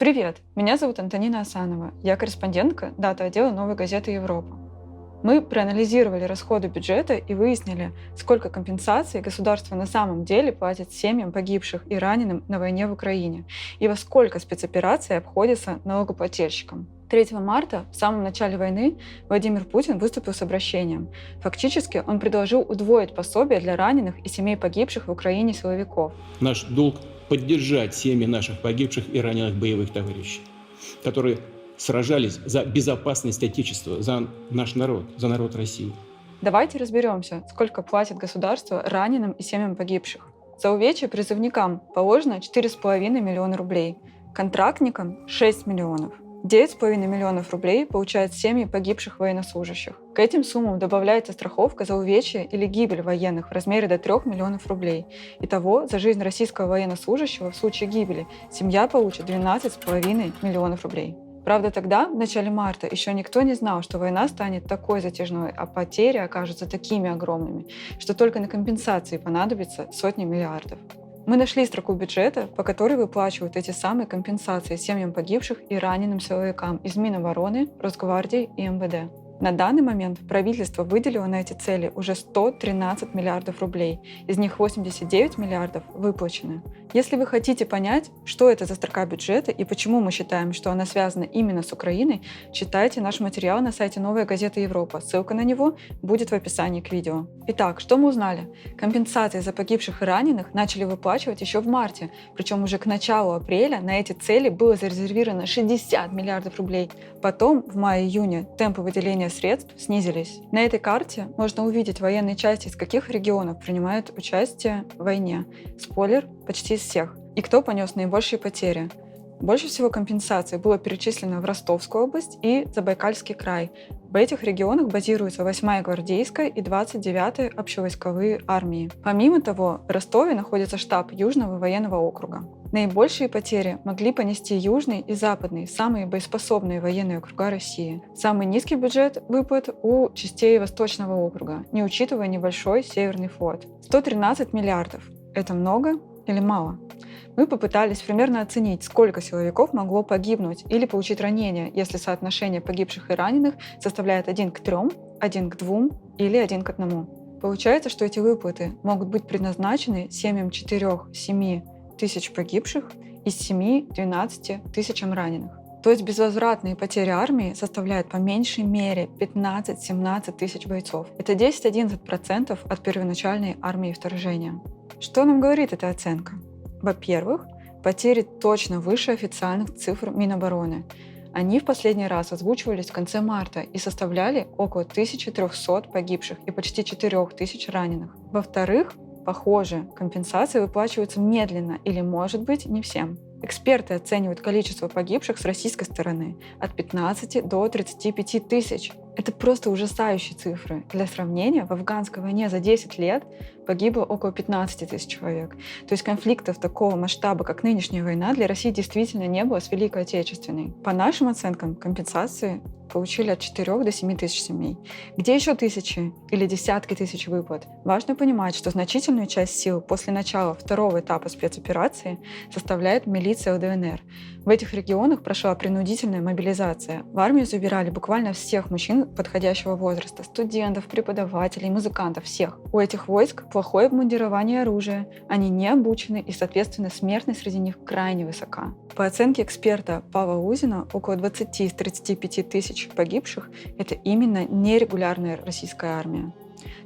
Привет, меня зовут Антонина Асанова. Я корреспондентка дата-отдела «Новой газеты Европа». Мы проанализировали расходы бюджета и выяснили, сколько компенсаций государство на самом деле платит семьям погибших и раненым на войне в Украине, и во сколько спецоперации обходятся налогоплательщикам. 3 марта, в самом начале войны, Владимир Путин выступил с обращением. Фактически он предложил удвоить пособие для раненых и семей погибших в Украине силовиков. Наш долг – поддержать семьи наших погибших и раненых боевых товарищей, которые сражались за безопасность Отечества, за наш народ, за народ России. Давайте разберемся, сколько платит государство раненым и семьям погибших. За увечья призывникам положено 4,5 миллиона рублей, контрактникам – 6 миллионов. 9,5 миллионов рублей получают семьи погибших военнослужащих. К этим суммам добавляется страховка за увечья или гибель военных в размере до 3 миллионов рублей. Итого, за жизнь российского военнослужащего в случае гибели семья получит 12,5 миллионов рублей. Правда, тогда, в начале марта, еще никто не знал, что война станет такой затяжной, а потери окажутся такими огромными, что только на компенсации понадобится сотни миллиардов. Мы нашли строку бюджета, по которой выплачивают эти самые компенсации семьям погибших и раненым силовикам из Минобороны, Росгвардии и МВД. На данный момент правительство выделило на эти цели уже 113 миллиардов рублей, из них 89 миллиардов выплачены. Если вы хотите понять, что это за строка бюджета и почему мы считаем, что она связана именно с Украиной, читайте наш материал на сайте «Новая газета Европа». Ссылка на него будет в описании к видео. Итак, что мы узнали? Компенсации за погибших и раненых начали выплачивать еще в марте, причем уже к началу апреля на эти цели было зарезервировано 60 миллиардов рублей. Потом, в мае-июне, темпы выделения средств снизились. На этой карте можно увидеть военные части, из каких регионов принимают участие в войне. Спойлер, почти из всех. И кто понес наибольшие потери. Больше всего компенсаций было перечислено в Ростовскую область и Забайкальский край. В этих регионах базируются 8-я гвардейская и 29-я общевойсковые армии. Помимо того, в Ростове находится штаб Южного военного округа. Наибольшие потери могли понести Южный и Западный, самые боеспособные военные округа России. Самый низкий бюджет выплат у частей Восточного округа, не учитывая небольшой Северный флот. 113 миллиардов. Это много или мало? Мы попытались примерно оценить, сколько силовиков могло погибнуть или получить ранения, если соотношение погибших и раненых составляет 1 к 3, 1 к 2 или 1 к 1. Получается, что эти выплаты могут быть предназначены семьям 4-7 тысяч погибших и 7-12 тысячам раненых. То есть безвозвратные потери армии составляют по меньшей мере 15-17 тысяч бойцов. Это 10-11% от первоначальной армии вторжения. Что нам говорит эта оценка? Во-первых, потери точно выше официальных цифр Минобороны. Они в последний раз озвучивались в конце марта и составляли около 1300 погибших и почти 4000 раненых. Во-вторых, похоже, компенсации выплачиваются медленно или, может быть, не всем. Эксперты оценивают количество погибших с российской стороны от 15 до 35 тысяч. Это просто ужасающие цифры. Для сравнения, в афганской войне за 10 лет погибло около 15 тысяч человек. То есть конфликтов такого масштаба, как нынешняя война, для России действительно не было с Великой Отечественной. По нашим оценкам, компенсации получили от 4 до 7 тысяч семей. Где еще тысячи или десятки тысяч выплат? Важно понимать, что значительную часть сил после начала второго этапа спецоперации составляет милиция ЛДНР. В этих регионах прошла принудительная мобилизация. В армию забирали буквально всех мужчин подходящего возраста, студентов, преподавателей, музыкантов, всех. У этих войск плохое обмундирование и оружие, они не обучены и, соответственно, смертность среди них крайне высока. По оценке эксперта Павла Лузина, около 20 из 35 тысяч погибших – это именно нерегулярная российская армия.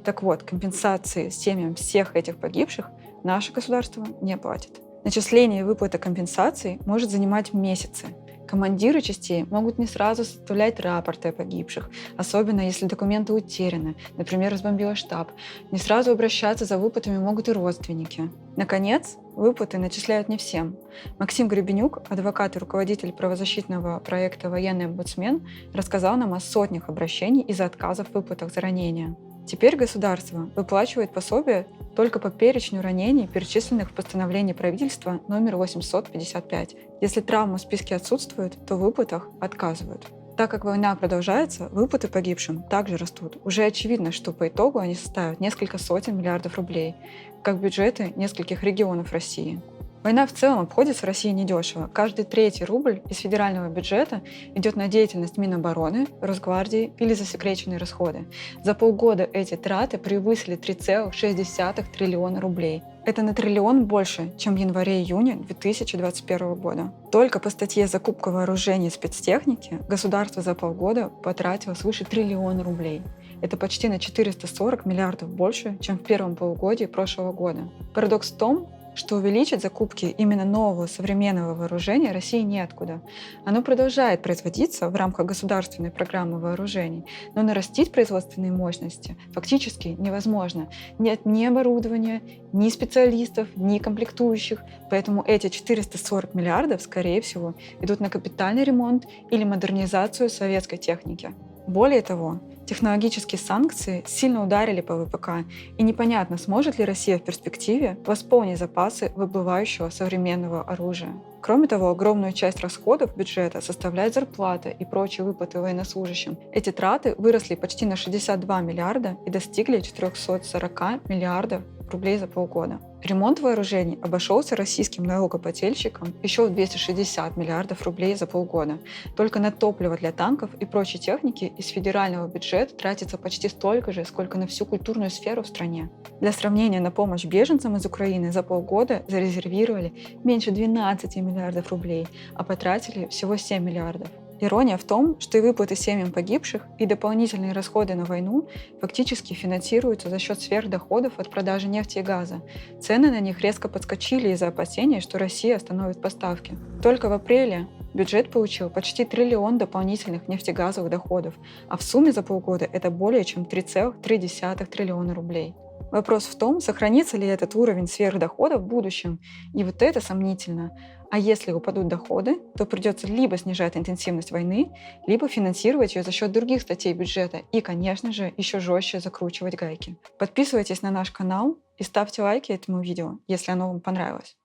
Так вот, компенсации семьям всех этих погибших наше государство не платит. Начисление и выплата компенсаций может занимать месяцы. Командиры частей могут не сразу составлять рапорты о погибших, особенно если документы утеряны, например, разбомбила штаб. Не сразу обращаться за выплатами могут и родственники. Наконец, выплаты начисляют не всем. Максим Гребенюк, адвокат и руководитель правозащитного проекта «Военный омбудсмен», рассказал нам о сотнях обращений из-за отказов в выплатах за ранения. Теперь государство выплачивает пособие только по перечню ранений, перечисленных в постановлении правительства номер 855. Если травмы в списке отсутствуют, то в выплатах отказывают. Так как война продолжается, выплаты погибшим также растут. Уже очевидно, что по итогу они составят несколько сотен миллиардов рублей, как бюджеты нескольких регионов России. Война в целом обходится в России недешево. Каждый третий рубль из федерального бюджета идет на деятельность Минобороны, Росгвардии или засекреченные расходы. За полгода эти траты превысили 3,6 триллиона рублей. Это на триллион больше, чем в январе-июне 2021 года. Только по статье «Закупка вооружений и спецтехники» государство за полгода потратило свыше триллиона рублей. Это почти на 440 миллиардов больше, чем в первом полугодии прошлого года. Парадокс в том, что увеличить закупки именно нового современного вооружения России неоткуда. Оно продолжает производиться в рамках государственной программы вооружений, но нарастить производственные мощности фактически невозможно. Нет ни оборудования, ни специалистов, ни комплектующих, поэтому эти 440 миллиардов, скорее всего, идут на капитальный ремонт или модернизацию советской техники. Более того, технологические санкции сильно ударили по ВПК, и непонятно, сможет ли Россия в перспективе восполнить запасы выбывающего современного оружия. Кроме того, огромную часть расходов бюджета составляет зарплата и прочие выплаты военнослужащим. Эти траты выросли почти на 62 миллиарда и достигли 440 миллиардов рублей за полгода. Ремонт вооружений обошелся российским налогоплательщикам еще в 260 миллиардов рублей за полгода. Только на топливо для танков и прочей техники из федерального бюджета тратится почти столько же, сколько на всю культурную сферу в стране. Для сравнения, на помощь беженцам из Украины за полгода зарезервировали меньше 12 миллиардов рублей, а потратили всего 7 миллиардов. Ирония в том, что и выплаты семьям погибших, и дополнительные расходы на войну фактически финансируются за счет сверхдоходов от продажи нефти и газа. Цены на них резко подскочили из-за опасений, что Россия остановит поставки. Только в апреле бюджет получил почти триллион дополнительных нефтегазовых доходов, а в сумме за полгода это более чем 3,3 триллиона рублей. Вопрос в том, сохранится ли этот уровень сверхдоходов в будущем, и вот это сомнительно. А если упадут доходы, то придется либо снижать интенсивность войны, либо финансировать ее за счет других статей бюджета и, конечно же, еще жестче закручивать гайки. Подписывайтесь на наш канал и ставьте лайки этому видео, если оно вам понравилось.